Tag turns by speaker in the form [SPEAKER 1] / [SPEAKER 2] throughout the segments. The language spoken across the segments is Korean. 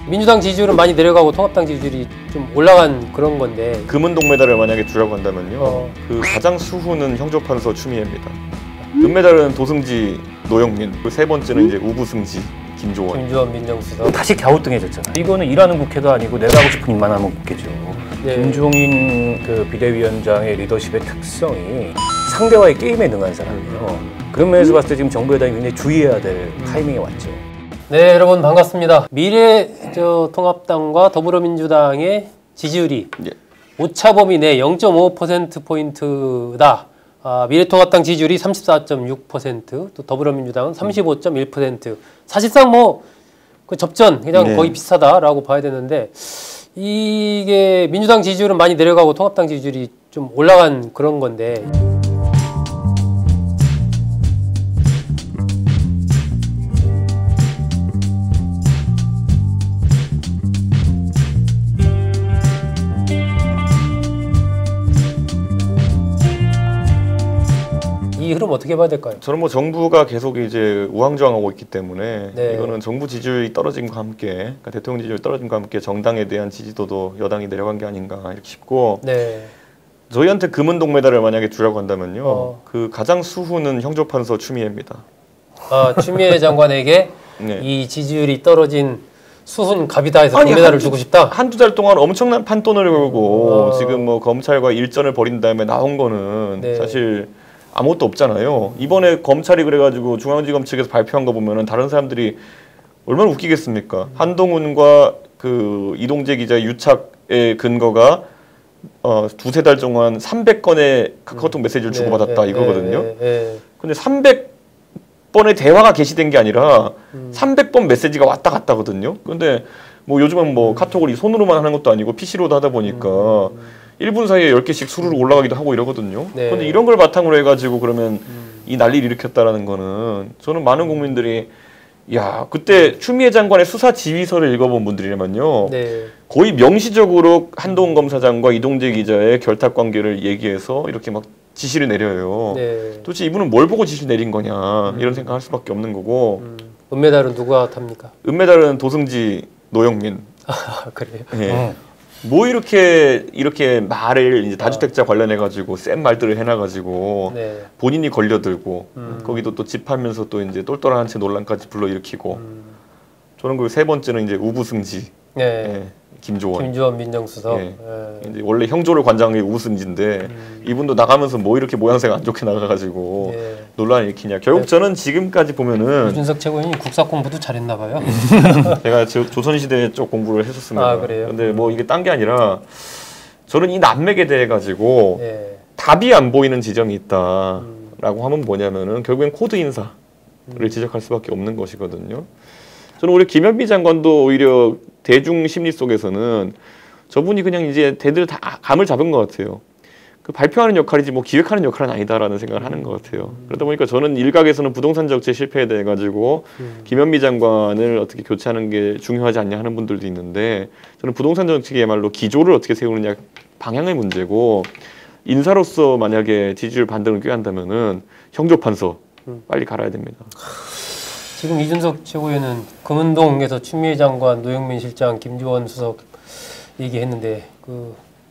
[SPEAKER 1] 민주당 지지율은 많이 내려가고 통합당 지지율이 좀 올라간 그런 건데
[SPEAKER 2] 금은 동메달을 만약에 주라고 한다면요. 그 가장 수훈은 형조판서 추미애입니다. 은메달은 도승지 노영민, 그 세 번째는 이제 우부승지 김조원
[SPEAKER 1] 민정수석.
[SPEAKER 3] 다시 갸우뚱해졌잖아요. 이거는 일하는 국회가 아니고 내가 하고 싶은 일만 하는 국회죠. 네. 김종인 그 비대위원장의 리더십의 특성이 상대와의 게임에 능한 사람이에요. 그런 면에서 봤을 때 지금 정부 여당이 굉장히 주의해야 될 타이밍에 왔죠.
[SPEAKER 1] 네, 여러분 반갑습니다. 미래통합당과 더불어민주당의 지지율이 오차범위 내 0.5%포인트다. 미래통합당 지지율이 34.6%, 또 더불어민주당은 35.1%. 사실상 그 접전 그냥 거의 비슷하다라고 봐야 되는데 이게 민주당 지지율은 많이 내려가고 통합당 지지율이 좀 올라간 그런 건데. 이 흐름 어떻게 봐야 될까요?
[SPEAKER 2] 저는 뭐 정부가 계속 이제 우왕좌왕하고 있기 때문에 이거는 정부 지지율이 떨어짐과 함께, 그러니까 대통령 지지율이 떨어짐과 함께 정당에 대한 지지도도 여당이 내려간 게 아닌가 이렇게 싶고, 저희한테 금은 동메달을 만약에 주라고 한다면요, 그 가장 수훈은 형조판서 추미애입니다.
[SPEAKER 1] 추미애 장관에게 이 지지율이 떨어진 수훈 갑이다 해서 동메달을 주고 싶다?
[SPEAKER 2] 한두 달 동안 엄청난 판돈을 걸고 지금 뭐 검찰과 일전을 벌인 다음에 나온 거는 사실 아무것도 없잖아요. 이번에 검찰이 그래가지고 중앙지검 측에서 발표한 거 보면은 다른 사람들이 얼마나 웃기겠습니까? 한동훈과 그 이동재 기자의 유착의 근거가 두세 달 동안 300건의 카카오톡 메시지를 주고받았다 이거거든요. 근데 300번의 대화가 게시된 게 아니라 300번 메시지가 왔다 갔다 하거든요. 근데 뭐 요즘은 뭐 카톡을 손으로만 하는 것도 아니고 PC로도 하다 보니까 1분 사이에 10개씩 수르륵 올라가기도 하고 이러거든요. 근데 이런 걸 바탕으로 해가지고 그러면 이 난리를 일으켰다라는 거는 저는 많은 국민들이 야, 그때 추미애 장관의 수사 지휘서를 읽어본 분들이라면요. 거의 명시적으로 한동훈 검사장과 이동재 기자의 결탁 관계를 얘기해서 이렇게 막 지시를 내려요. 도대체 이분은 뭘 보고 지시를 내린 거냐 이런 생각할 수밖에 없는 거고.
[SPEAKER 1] 은메달은 누가 탑니까?
[SPEAKER 2] 은메달은 도승지 노영민.
[SPEAKER 1] 그래요?
[SPEAKER 2] 뭐 이렇게 말을 이제 다주택자 관련해 가지고 센 말들을 해놔 가지고 본인이 걸려들고 거기도 또 집하면서 또 이제 똘똘한 채 논란까지 불러일으키고 저는 그 세 번째는 이제 우부승지 김조원
[SPEAKER 1] 민정수석.
[SPEAKER 2] 이제 원래 형조를 관장한 게 우부승지인데 이분도 나가면서 뭐 이렇게 모양새가 안 좋게 나가가지고 논란을 일으키냐. 결국 저는 지금까지 보면은
[SPEAKER 1] 유준석 최고위원이 국사 공부도 잘했나 봐요.
[SPEAKER 2] 제가 조선시대 쪽 공부를 했었습니다.
[SPEAKER 1] 그래요?
[SPEAKER 2] 근데 뭐 이게 딴 게 아니라 저는 이 난맥에 대해 가지고 답이 안 보이는 지점이 있다라고 하면 뭐냐면은 결국엔 코드 인사를 지적할 수밖에 없는 것이거든요. 저는 우리 김현미 장관도 오히려 대중 심리 속에서는 저분이 그냥 이제 대들 다 감을 잡은 것 같아요. 그 발표하는 역할이지 뭐 기획하는 역할은 아니다라는 생각을 하는 것 같아요. 그러다 보니까 저는 일각에서는 부동산 정책 실패에 대해 가지고 김현미 장관을 어떻게 교체하는 게 중요하지 않냐 하는 분들도 있는데 저는 부동산 정책이야말로 기조를 어떻게 세우느냐 방향의 문제고 인사로서 만약에 지지율 반등을 꾀한다면은 형조판서 빨리 갈아야 됩니다.
[SPEAKER 1] 지금 이준석 최고위원은 금은동에서 추미애 장관, 노영민 실장, 김지원 수석 얘기했는데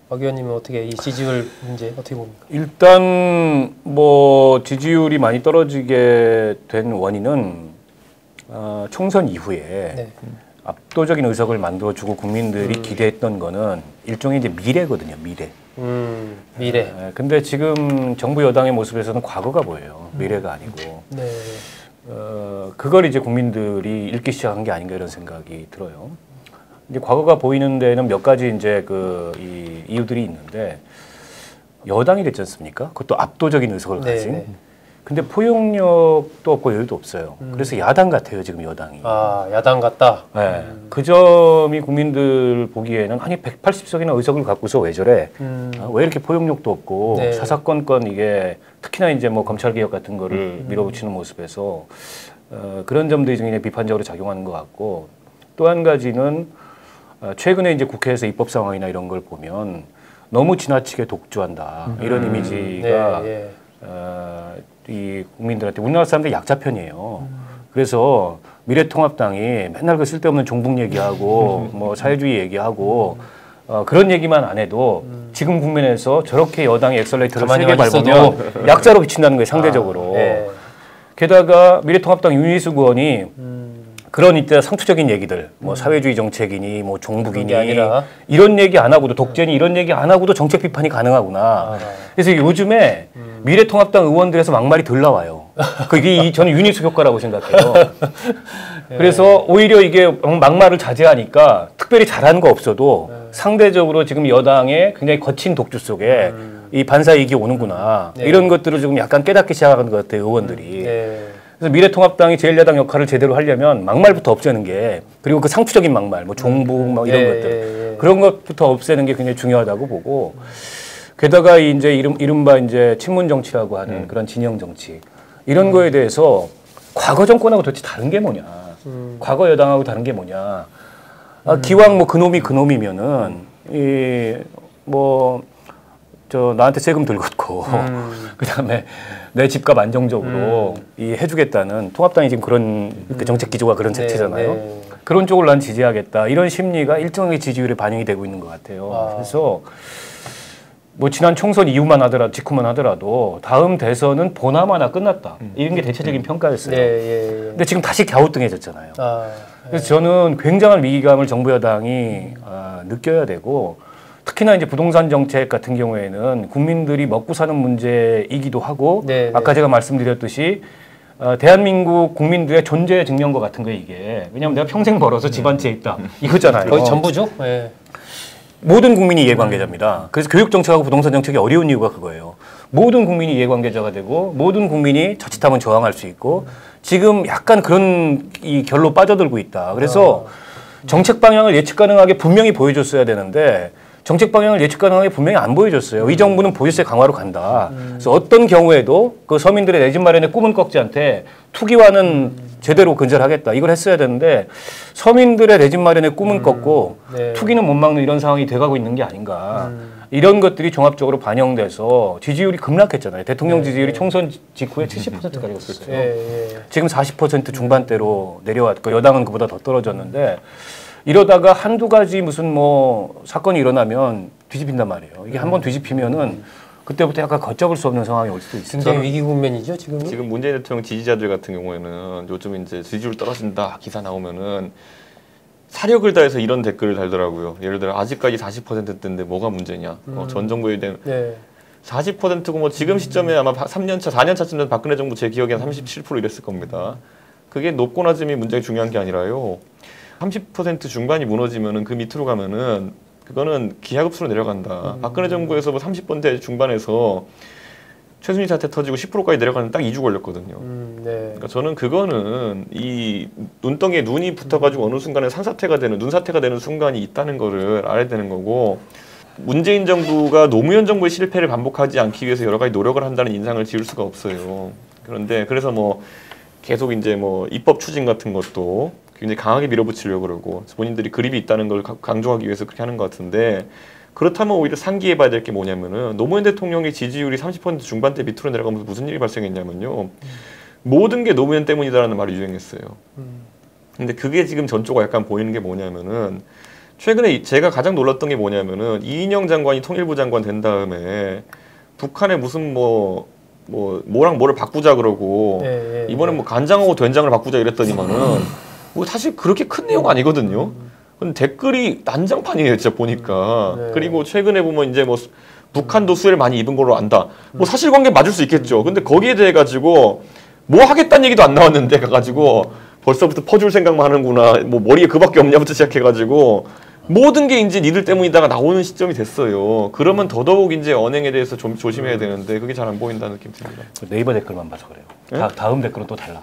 [SPEAKER 1] 박 의원님은 어떻게 이 지지율 문제 어떻게 봅니까?
[SPEAKER 3] 일단 뭐 지지율이 많이 떨어지게 된 원인은 총선 이후에 압도적인 의석을 만들어주고 국민들이 기대했던 거는 일종의 이제 미래거든요, 미래.
[SPEAKER 1] 미래.
[SPEAKER 3] 근데 지금 정부 여당의 모습에서는 과거가 보여요. 미래가 아니고. 그걸 이제 국민들이 읽기 시작한 게 아닌가 이런 생각이 들어요. 이제 과거가 보이는 데는 몇 가지 이제 이 이유들이 있는데 여당이 됐지 않습니까? 그것도 압도적인 의석을 가진. 근데 포용력도 없고 여유도 없어요. 그래서 야당 같아요, 지금 여당이.
[SPEAKER 1] 야당 같다?
[SPEAKER 3] 그 점이 국민들 보기에는 아니 180석이나 의석을 갖고서 왜 저래? 왜 이렇게 포용력도 없고 사사건건 이게 특히나 이제 뭐 검찰개혁 같은 거를 밀어붙이는 모습에서 그런 점들이 굉장히 비판적으로 작용하는 것 같고 또 한 가지는 최근에 이제 국회에서 입법 상황이나 이런 걸 보면 너무 지나치게 독주한다. 이런 이미지가 이 국민들한테 우리나라 사람들 약자 편이에요. 그래서 미래통합당이 맨날 그 쓸데없는 종북 얘기하고 뭐 사회주의 얘기하고 그런 얘기만 안 해도 지금 국면에서 저렇게 여당이 엑셀레이터를 세게 밟으면 약자로 비친다는 거예요, 상대적으로. 게다가 미래통합당 윤희숙 의원이 그런 이때 상투적인 얘기들, 뭐 사회주의 정책이니, 뭐 종북이니 이런 얘기 안 하고도 독재니 이런 얘기 안 하고도 정책 비판이 가능하구나. 그래서 요즘에 미래통합당 의원들에서 막말이 덜 나와요. 그게 저는 윤희숙 효과라고 생각해요. 그래서 오히려 이게 막말을 자제하니까 특별히 잘하는 거 없어도 상대적으로 지금 여당의 굉장히 거친 독주 속에 이 반사이익이 오는구나. 이런 것들을 지금 약간 깨닫기 시작하는 것 같아요, 의원들이. 그래서 미래통합당이 제1야당 역할을 제대로 하려면 막말부터 없애는 게, 그리고 그 상투적인 막말, 뭐 종북 뭐 이런 것들, 그런 것부터 없애는 게 굉장히 중요하다고 보고, 게다가 이제 이른바 이제 친문 정치라고 하는 그런 진영 정치, 이런 거에 대해서 과거 정권하고 도대체 다른 게 뭐냐, 과거 여당하고 다른 게 뭐냐. 기왕 뭐 그놈이면은 나한테 세금 덜 걷고 그다음에 내 집값 안정적으로 해주겠다는, 통합당이 지금 그런 정책 기조가 그런 자체잖아요. 그런 쪽을 난 지지하겠다, 이런 심리가 일정하게 지지율에 반영이 되고 있는 것 같아요. 그래서 뭐 지난 총선 이후만 하더라도, 직후만 하더라도 다음 대선은 보나마나 끝났다, 이런 게 대체적인 평가였어요. 근데 지금 다시 갸우뚱해졌잖아요. 그래서 저는 굉장한 위기감을 정부 여당이 느껴야 되고, 특히나 이제 부동산 정책 같은 경우에는 국민들이 먹고 사는 문제이기도 하고, 아까 제가 말씀드렸듯이 대한민국 국민들의 존재 증명과 같은 거예요, 이게. 왜냐하면 내가 평생 벌어서 집 한 채 있다, 이거잖아요.
[SPEAKER 1] 거의 전부죠.
[SPEAKER 3] 모든 국민이 이해관계자입니다. 그래서 교육 정책하고 부동산 정책이 어려운 이유가 그거예요. 모든 국민이 이해관계자가 되고, 모든 국민이 자칫하면 저항할 수 있고, 지금 약간 그런 이 결로 빠져들고 있다. 그래서 정책 방향을 예측 가능하게 분명히 보여줬어야 되는데, 정책 방향을 예측 가능하게 분명히 안 보여줬어요. 이 정부는 보유세 강화로 간다. 그래서 어떤 경우에도 그 서민들의 내 집 마련의 꿈은 꺾지 않되 투기와는 제대로 근절하겠다, 이걸 했어야 되는데, 서민들의 내 집 마련의 꿈은 꺾고 투기는 못 막는 이런 상황이 돼가고 있는 게 아닌가. 이런 것들이 종합적으로 반영돼서 지지율이 급락했잖아요. 대통령 지지율이 총선 직후에 70%까지 갔었어요. 지금 40% 중반대로 내려왔고, 여당은 그보다 더 떨어졌는데, 이러다가 한두 가지 무슨 뭐 사건이 일어나면 뒤집힌단 말이에요. 이게 한번 뒤집히면은 그때부터 약간 걷잡을 수 없는 상황이 올 수도 있어요.
[SPEAKER 1] 굉장히 위기 국면이죠, 지금은?
[SPEAKER 2] 지금 문재인 대통령 지지자들 같은 경우에는 요즘 이제 지지율 떨어진다 기사 나오면은 사력을 다해서 이런 댓글을 달더라고요. 예를 들어 아직까지 40%대인데 뭐가 문제냐. 전 정부에 대한 40%고 뭐 지금 시점에 아마 3년차, 4년차쯤 된 박근혜 정부 제 기억에 한 37% 이랬을 겁니다. 그게 높고 낮음이 문제가 중요한 게 아니라요. 30% 중반이 무너지면은 그 밑으로 가면은 그거는 기하급수로 내려간다. 박근혜 정부에서 뭐 30% 중반에서 최순실 사태 터지고 10%까지 내려가는 딱 2주 걸렸거든요. 그러니까 저는 그거는 이 눈덩이에 눈이 붙어가지고 어느 순간에 산사태가 되는, 눈사태가 되는 순간이 있다는 거를 알아야 되는 거고, 문재인 정부가 노무현 정부의 실패를 반복하지 않기 위해서 여러 가지 노력을 한다는 인상을 지울 수가 없어요. 그런데 그래서 뭐 계속 이제 뭐 입법 추진 같은 것도 굉장히 강하게 밀어붙이려고 그러고, 본인들이 그립이 있다는 걸 강조하기 위해서 그렇게 하는 것 같은데, 그렇다면 오히려 상기해봐야 될 게 뭐냐면은, 노무현 대통령의 지지율이 30% 중반대 밑으로 내려가면서 무슨 일이 발생했냐면요, 모든 게 노무현 때문이다라는 말이 유행했어요. 근데 그게 지금 전조가 약간 보이는 게 뭐냐면은, 최근에 제가 가장 놀랐던 게 뭐냐면은, 이인영 장관이 통일부 장관 된 다음에 북한에 무슨 뭐랑 뭐를 바꾸자 그러고, 이번에 뭐 간장하고 된장을 바꾸자 이랬더니만은 뭐 사실 그렇게 큰 내용 아니거든요. 근데 댓글이 난장판이에요, 진짜 보니까. 그리고 최근에 보면 이제 뭐 북한도 수혜를 많이 입은 걸로 안다. 뭐 사실관계 맞을 수 있겠죠. 근데 거기에 대해 가지고 뭐 하겠다는 얘기도 안 나왔는데 가가지고 벌써부터 퍼줄 생각만 하는구나. 뭐 머리에 그밖에 없냐부터 시작해가지고 모든 게 이제 니들 때문이다가 나오는 시점이 됐어요. 그러면 더더욱 이제 언행에 대해서 좀 조심해야 되는데 그게 잘 안 보인다는 느낌 듭니다.
[SPEAKER 3] 네이버 댓글만 봐서 그래요. 네? 다음 댓글은 또 달라.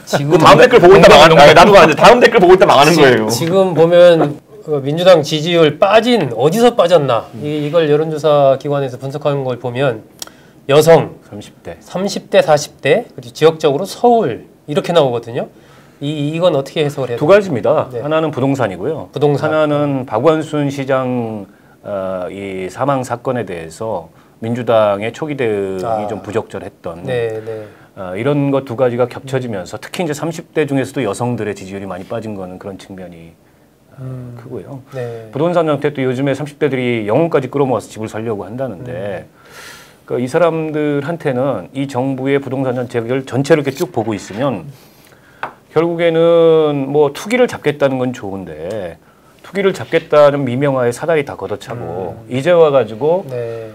[SPEAKER 2] 지금 다음 댓글 보고 있다 망하는 거예요. 나도 아는데 다음 댓글 보고 있다 망하는 거예요.
[SPEAKER 1] 지금 보면 민주당 지지율 어디서 빠졌나, 이걸 여론조사 기관에서 분석하는 걸 보면 여성 30대 40대 그리고 지역적으로 서울 이렇게 나오거든요. 이건 어떻게 해석을 해야 돼요?
[SPEAKER 3] 두 가지입니다. 하나는 부동산이고요.
[SPEAKER 1] 부동산.
[SPEAKER 3] 하나는 박원순 시장 이 사망 사건에 대해서 민주당의 초기 대응이 좀 부적절했던 이런 것 두 가지가 겹쳐지면서 특히 이제 30대 중에서도 여성들의 지지율이 많이 빠진 거는 그런 측면이 크고요. 부동산 정책도 요즘에 30대들이 영혼까지 끌어모아서 집을 살려고 한다는데 그러니까 이 사람들한테는 이 정부의 부동산 정책을 전체를 이렇게 쭉 보고 있으면 결국에는 뭐 투기를 잡겠다는 건 좋은데 투기를 잡겠다는 미명하에 사다리 다 걷어차고 이제 와가지고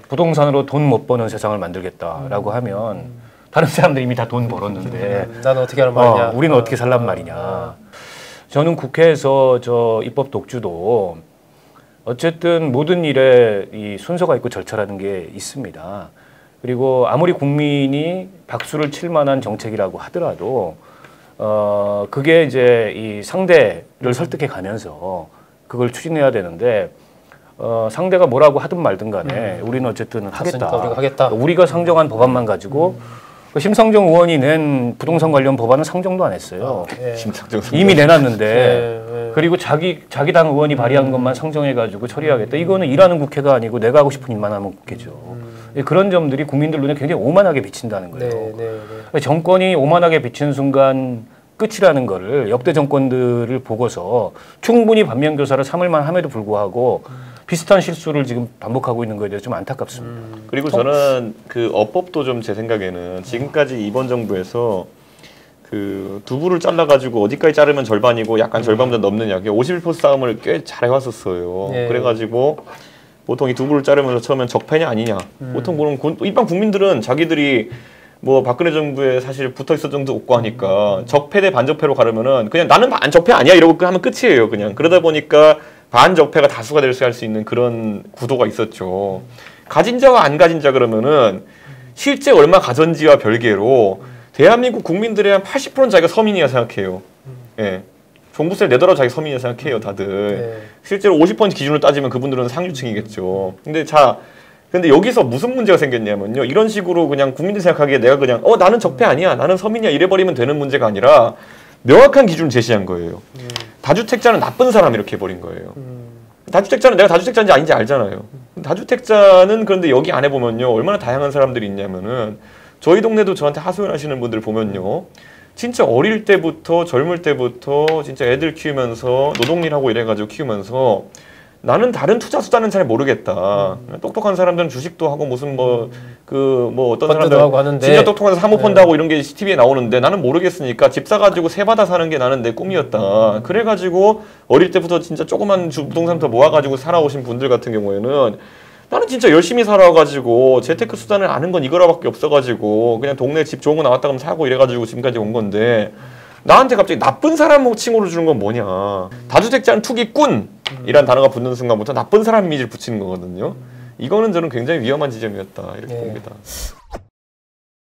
[SPEAKER 3] 부동산으로 돈 못 버는 세상을 만들겠다라고 하면 다른 사람들이 이미 다 돈 벌었는데
[SPEAKER 1] 나는 어떻게 하란 말이냐.
[SPEAKER 3] 우리는 어떻게 살란 말이냐. 저는 국회에서 저 입법 독주도 어쨌든 모든 일에 이 순서가 있고 절차라는 게 있습니다. 그리고 아무리 국민이 박수를 칠 만한 정책이라고 하더라도 그게 이제 이 상대를 설득해 가면서 그걸 추진해야 되는데 상대가 뭐라고 하든 말든 간에 우리는 어쨌든 하겠다. 우리가 상정한 법안만 가지고 심상정 의원이 낸 부동산 관련 법안은 상정도 안 했어요. 이미 내놨는데 그리고 자기 당 의원이 발의한 것만 상정해가지고 처리하겠다. 이거는 일하는 국회가 아니고 내가 하고 싶은 일만 하는 국회죠. 그런 점들이 국민들 눈에 굉장히 오만하게 비친다는 거예요. 정권이 오만하게 비치는 순간 끝이라는 거를 역대 정권들을 보고서 충분히 반면교사를 삼을 만함에도 불구하고 비슷한 실수를 지금 반복하고 있는 거에 대해서 좀 안타깝습니다.
[SPEAKER 2] 그리고 저는 그 어법도 좀 제 생각에는 지금까지 이번 정부에서 그 두부를 잘라가지고 어디까지 자르면 절반이고 약간 절반보다 넘느냐 51% 싸움을 꽤 잘 해왔었어요. 그래가지고 보통 이 두부를 자르면서 처음엔 적폐냐 아니냐 보통 보는 일반 국민들은 자기들이 뭐 박근혜 정부에 사실 붙어 있을 정도 없고 하니까 적폐 대 반적폐로 가려면은 그냥 나는 반적폐 아니야 이러고 하면 끝이에요. 그냥 그러다 보니까 반적폐가 다수가 될 수 할 수 있는 그런 구도가 있었죠. 가진 자와 안 가진 자 그러면은 실제 얼마 가졌는지와 별개로 대한민국 국민들의 한 80%는 자기가 서민이라 생각해요. 예. 종부세를 내더라도 자기 서민이라 생각해요, 다들. 실제로 50% 기준으로 따지면 그분들은 상류층이겠죠. 근데 여기서 무슨 문제가 생겼냐면요. 이런 식으로 그냥 국민들이 생각하기에 내가 그냥 나는 적폐 아니야. 나는 서민이야. 이래버리면 되는 문제가 아니라 명확한 기준을 제시한 거예요. 다주택자는 나쁜 사람 이렇게 해버린 거예요. 다주택자는 내가 다주택자인지 아닌지 알잖아요. 다주택자는 그런데 여기 안에 보면요. 얼마나 다양한 사람들이 있냐면은 저희 동네도 저한테 하소연하시는 분들 보면요. 진짜 어릴 때부터 젊을 때부터 진짜 애들 키우면서 노동일하고 이래가지고 키우면서 나는 다른 투자 수단은 잘 모르겠다. 똑똑한 사람들은 주식도 하고 무슨 어떤 사람들 진짜 똑똑한 사모펀드 하고 이런 게 TV에 나오는데 나는 모르겠으니까 집 사가지고 세 받아 사는 게 나는 내 꿈이었다. 그래가지고 어릴 때부터 진짜 조그만 부동산부터 모아가지고 살아오신 분들 같은 경우에는 나는 진짜 열심히 살아가지고 재테크 수단을 아는 건 이거라밖에 없어가지고 그냥 동네 집 좋은 거 나왔다 그러면 사고 이래가지고 지금까지 온 건데 나한테 갑자기 나쁜 사람 칭호를 주는 건 뭐냐. 다주택자는 투기꾼이란 단어가 붙는 순간부터 나쁜 사람 이미지를 붙이는 거거든요. 이거는 저는 굉장히 위험한 지점이었다 이렇게 봅니다.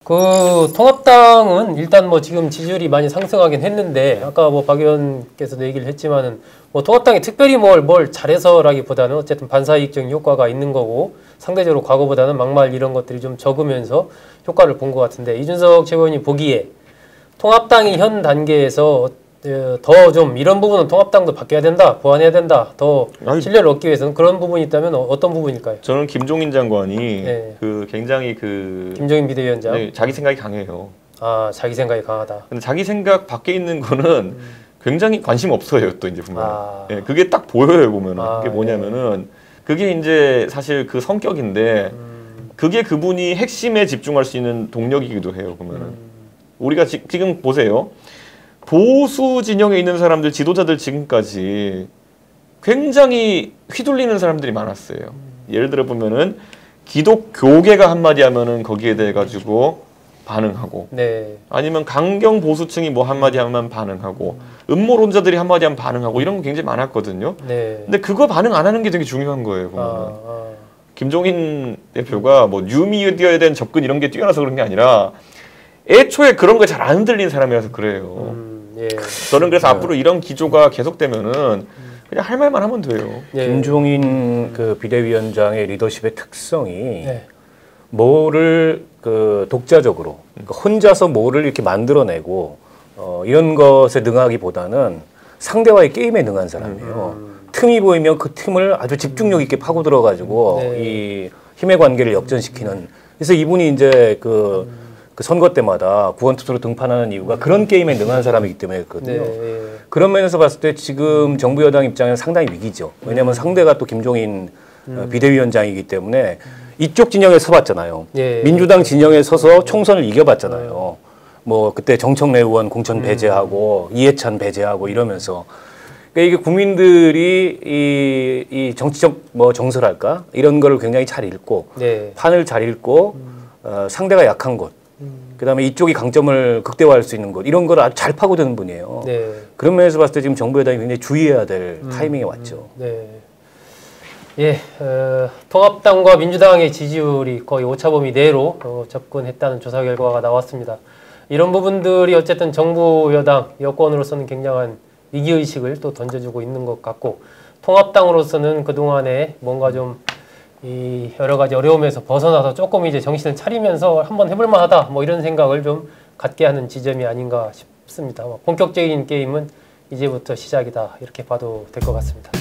[SPEAKER 1] 그 통합당은 일단 뭐 지금 지지율이 많이 상승하긴 했는데 아까 뭐 박 의원께서도 얘기를 했지만은 뭐 통합당이 특별히 뭘 잘해서라기보다는 어쨌든 반사이익적인 효과가 있는 거고 상대적으로 과거보다는 막말 이런 것들이 좀 적으면서 효과를 본 것 같은데 이준석 최고위원이 보기에 통합당이 현 단계에서 더 좀 이런 부분은 통합당도 바뀌어야 된다, 보완해야 된다, 더 신뢰를 얻기 위해서는 그런 부분이 있다면 어떤 부분일까요?
[SPEAKER 2] 저는 김종인 장관이 굉장히
[SPEAKER 1] 김종인 비대위원장
[SPEAKER 2] 자기 생각이 강해요.
[SPEAKER 1] 아, 자기 생각이 강하다.
[SPEAKER 2] 근데 자기 생각 밖에 있는 거는 굉장히 관심 없어요. 또 이제 보면 그게 딱 보여요. 보면은 그게 뭐냐면은 그게 이제 사실 그 성격인데 그게 그분이 핵심에 집중할 수 있는 동력이기도 해요. 보면은. 우리가 지금 보세요. 보수 진영에 있는 사람들, 지도자들 지금까지 굉장히 휘둘리는 사람들이 많았어요. 예를 들어 보면은 기독교계가 한마디 하면은 거기에 대해 가지고 반응하고 아니면 강경 보수층이 뭐 한마디 하면 반응하고 음모론자들이 한마디 하면 반응하고 이런 거 굉장히 많았거든요. 근데 그거 반응 안 하는 게 되게 중요한 거예요. 보면은. 김종인 대표가 뭐 뉴미디어에 대한 접근 이런 게 뛰어나서 그런 게 아니라 애초에 그런 거 잘 안 흔들리는 사람이라서 그래요. 저는 그래서 앞으로 이런 기조가 계속되면은 그냥 할 말만 하면 돼요.
[SPEAKER 3] 김종인 그 비대위원장의 리더십의 특성이 뭐를 그 독자적으로 혼자서 뭐를 이렇게 만들어내고 이런 것에 능하기보다는 상대와의 게임에 능한 사람이에요. 틈이 보이면 그 틈을 아주 집중력 있게 파고 들어가지고 이 힘의 관계를 역전시키는. 그래서 이분이 이제 그 선거 때마다 구원투수로 등판하는 이유가 그런 게임에 능한 사람이기 때문에였거든요. 네. 그런 면에서 봤을 때 지금 정부 여당 입장에는 상당히 위기죠. 왜냐하면 상대가 또 김종인 비대위원장이기 때문에 이쪽 진영에 서봤잖아요. 네. 민주당 진영에 서서 총선을 이겨봤잖아요. 뭐 그때 정청래 의원 공천 배제하고 이해찬 배제하고 이러면서 그러니까 이게 국민들이 이 정치적 뭐 정서랄까 이런 거를 굉장히 잘 읽고 네. 판을 잘 읽고 상대가 약한 곳. 그다음에 이쪽이 강점을 극대화할 수 있는 것 이런 걸 아주 잘 파고드는 분이에요. 네. 그런 면에서 봤을 때 지금 정부 여당이 굉장히 주의해야 될 타이밍에 왔죠.
[SPEAKER 1] 네. 예, 통합당과 민주당의 지지율이 거의 오차범위 내로 접근했다는 조사 결과가 나왔습니다. 이런 부분들이 어쨌든 정부 여당 여권으로서는 굉장한 위기의식을 또 던져주고 있는 것 같고 통합당으로서는 그동안에 뭔가 좀 이 여러 가지 어려움에서 벗어나서 조금 이제 정신을 차리면서 한번 해볼 만하다 뭐 이런 생각을 좀 갖게 하는 지점이 아닌가 싶습니다. 본격적인 게임은 이제부터 시작이다 이렇게 봐도 될 것 같습니다.